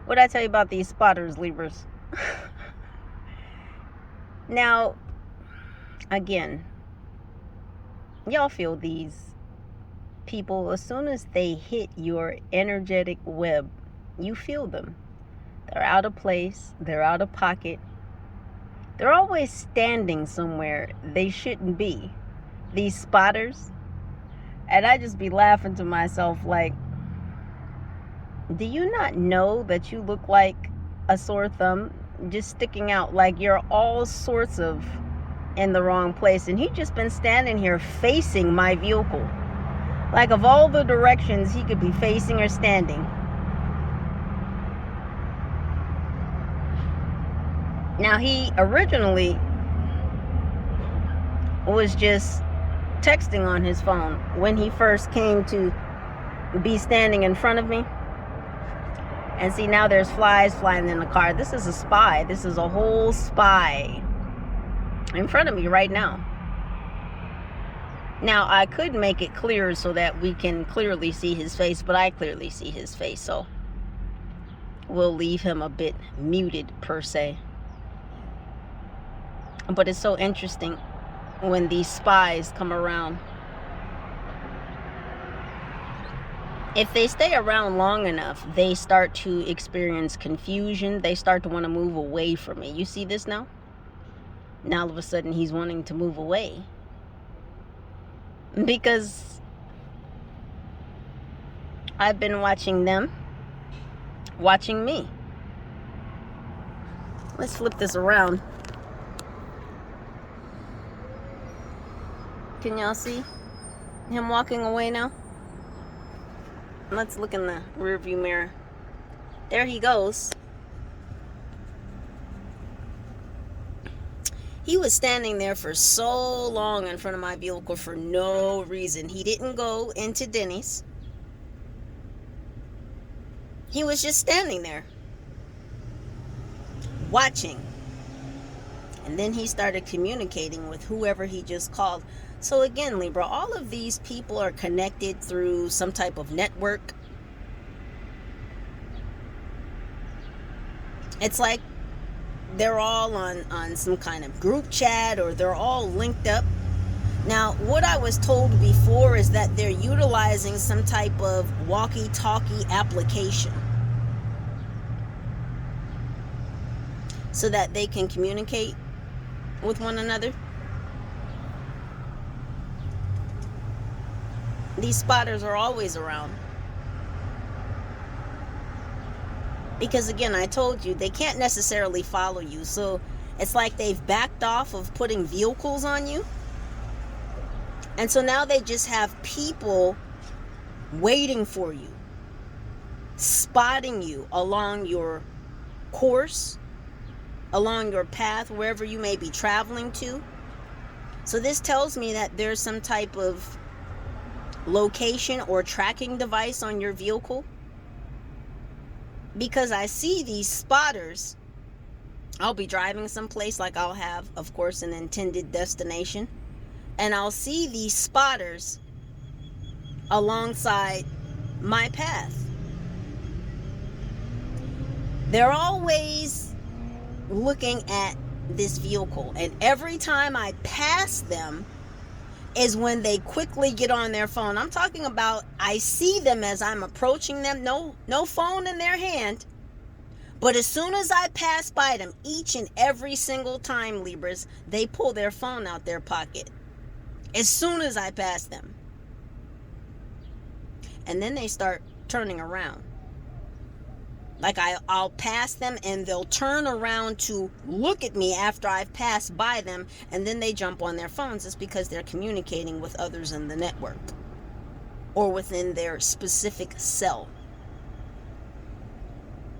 What did I tell you about these spotters, Libras? Now, again, y'all feel these people as soon as they hit your energetic web. You feel them. They're out of place. They're out of pocket. They're always standing somewhere they shouldn't be. These spotters. And I just be laughing to myself like, do you not know that you look like a sore thumb just sticking out, like you're all sorts of in the wrong place? And he just been standing here facing my vehicle. Like, of all the directions he could be facing or standing. Now, he originally was just texting on his phone when he first came to be standing in front of me. And see, now there's flies flying in the car. This is a spy. This is a whole spy in front of me right now. Now, I could make it clearer so that we can clearly see his face, but I clearly see his face, so we'll leave him a bit muted, per se. But it's so interesting when these spies come around. If they stay around long enough, they start to experience confusion. They start to want to move away from me. You see this now? Now all of a sudden he's wanting to move away. Because I've been watching them watching me. Let's flip this around. Can y'all see him walking away now? Let's look in the rearview mirror. There he goes. He was standing there for so long in front of my vehicle for no reason. He didn't go into Denny's. He was just standing there, watching. And then he started communicating with whoever he just called. So again, Libra, all of these people are connected through some type of network. It's like they're all on some kind of group chat, or they're all linked up. Now, what I was told before is that they're utilizing some type of walkie-talkie application so that they can communicate with one another. These spotters are always around. Because again, I told you, they can't necessarily follow you. So it's like they've backed off of putting vehicles on you. And so now they just have people waiting for you, spotting you along your course, along your path, wherever you may be traveling to. So this tells me that there's some type of location or tracking device on your vehicle. Because I see these spotters. I'll be driving someplace, like I'll have, of course, an intended destination. And I'll see these spotters alongside my path. They're always looking at this vehicle. And every time I pass them is when they quickly get on their phone. I'm talking about, I see them as I'm approaching them. No phone in their hand. But as soon as I pass by them, each and every single time, Libras, they pull their phone out their pocket. As soon as I pass them. And then they start turning around. Like I'll pass them and they'll turn around to look at me after I've passed by them, and then they jump on their phones. It's because they're communicating with others in the network or within their specific cell.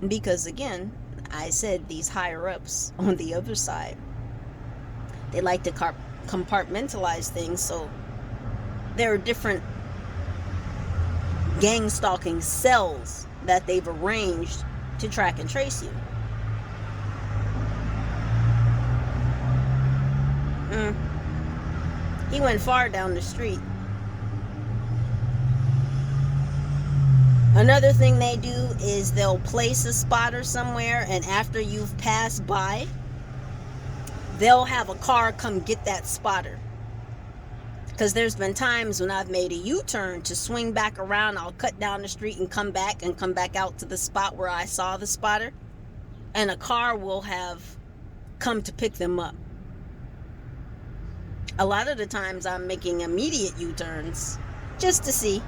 Because again, I said these higher ups on the other side, they like to compartmentalize things. So there are different gang stalking cells that they've arranged to track and trace you. He went far down the street. Another thing they do is they'll place a spotter somewhere, and after you've passed by, they'll have a car come get that spotter. Because there's been times when I've made a U-turn to swing back around. I'll cut down the street and come back out to the spot where I saw the spotter. And a car will have come to pick them up. A lot of the times I'm making immediate U-turns just to see.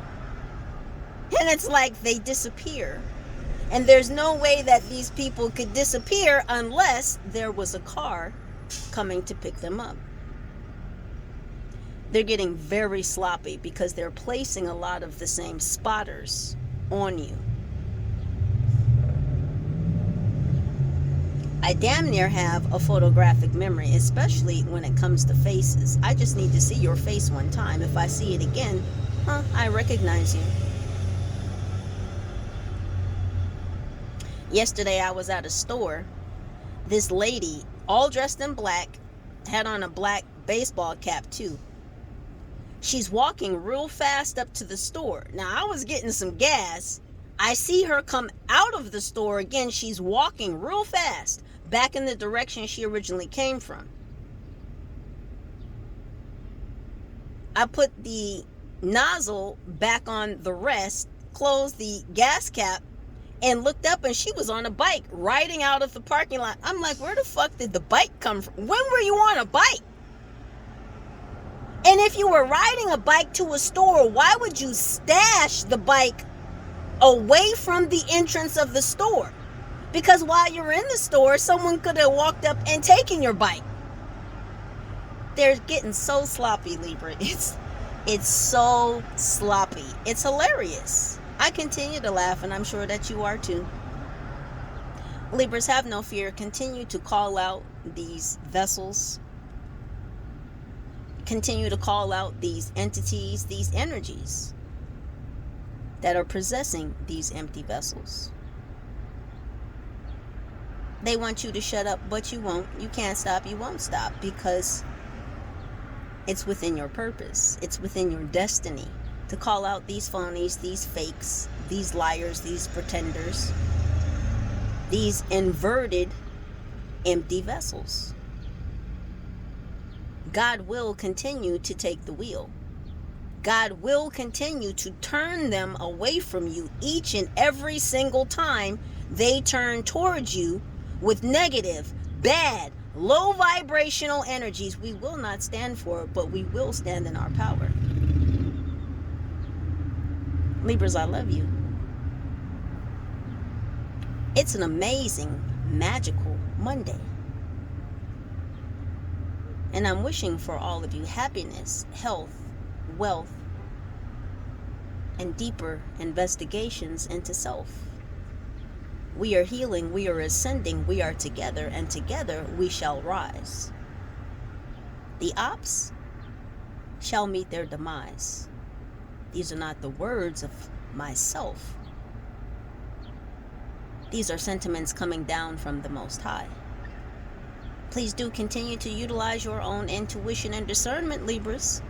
And it's like they disappear. And there's no way that these people could disappear unless there was a car coming to pick them up. They're getting very sloppy because they're placing a lot of the same spotters on you. I damn near have a photographic memory, especially when it comes to faces. I just need to see your face one time. If I see it again, I recognize you. Yesterday I was at a store. This lady, all dressed in black, had on a black baseball cap too. She's walking real fast up to the store. Now, I was getting some gas. I see her come out of the store again. She's walking real fast back in the direction she originally came from. I put the nozzle back on the rest, closed the gas cap, and looked up, and she was on a bike riding out of the parking lot. I'm like, where the fuck did the bike come from? When were you on a bike? And if you were riding a bike to a store, why would you stash the bike away from the entrance of the store? Because while you're in the store, someone could have walked up and taken your bike. They're getting so sloppy, Libra. It's so sloppy. It's hilarious. I continue to laugh, and I'm sure that you are too. Libras, have no fear. Continue to call out these vessels. Continue to call out these entities, these energies that are possessing these empty vessels. They want you to shut up, but you won't. You can't stop, you won't stop, because it's within your purpose. It's within your destiny to call out these phonies, these fakes, these liars, these pretenders, these inverted empty vessels. God will continue to take the wheel. God will continue to turn them away from you each and every single time they turn towards you with negative, bad, low vibrational energies we will not stand for, but we will stand in our power. Libras, I love you. It's an amazing, magical Monday. And I'm wishing for all of you happiness, health, wealth, and deeper investigations into self. We are healing, we are ascending, we are together, and together we shall rise. The ops shall meet their demise. These are not the words of myself. These are sentiments coming down from the Most High. Please do continue to utilize your own intuition and discernment, Libras.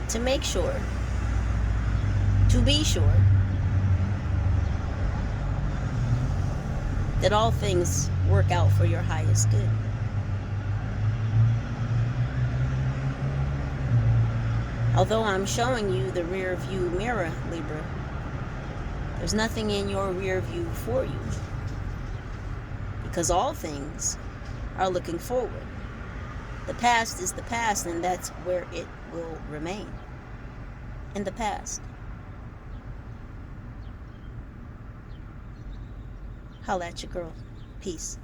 To make sure, to be sure, that all things work out for your highest good. Although I'm showing you the rear view mirror, Libra, there's nothing in your rear view for you, because all things are looking forward. The past is the past, and that's where it will remain, in the past. Holla at your girl. Peace.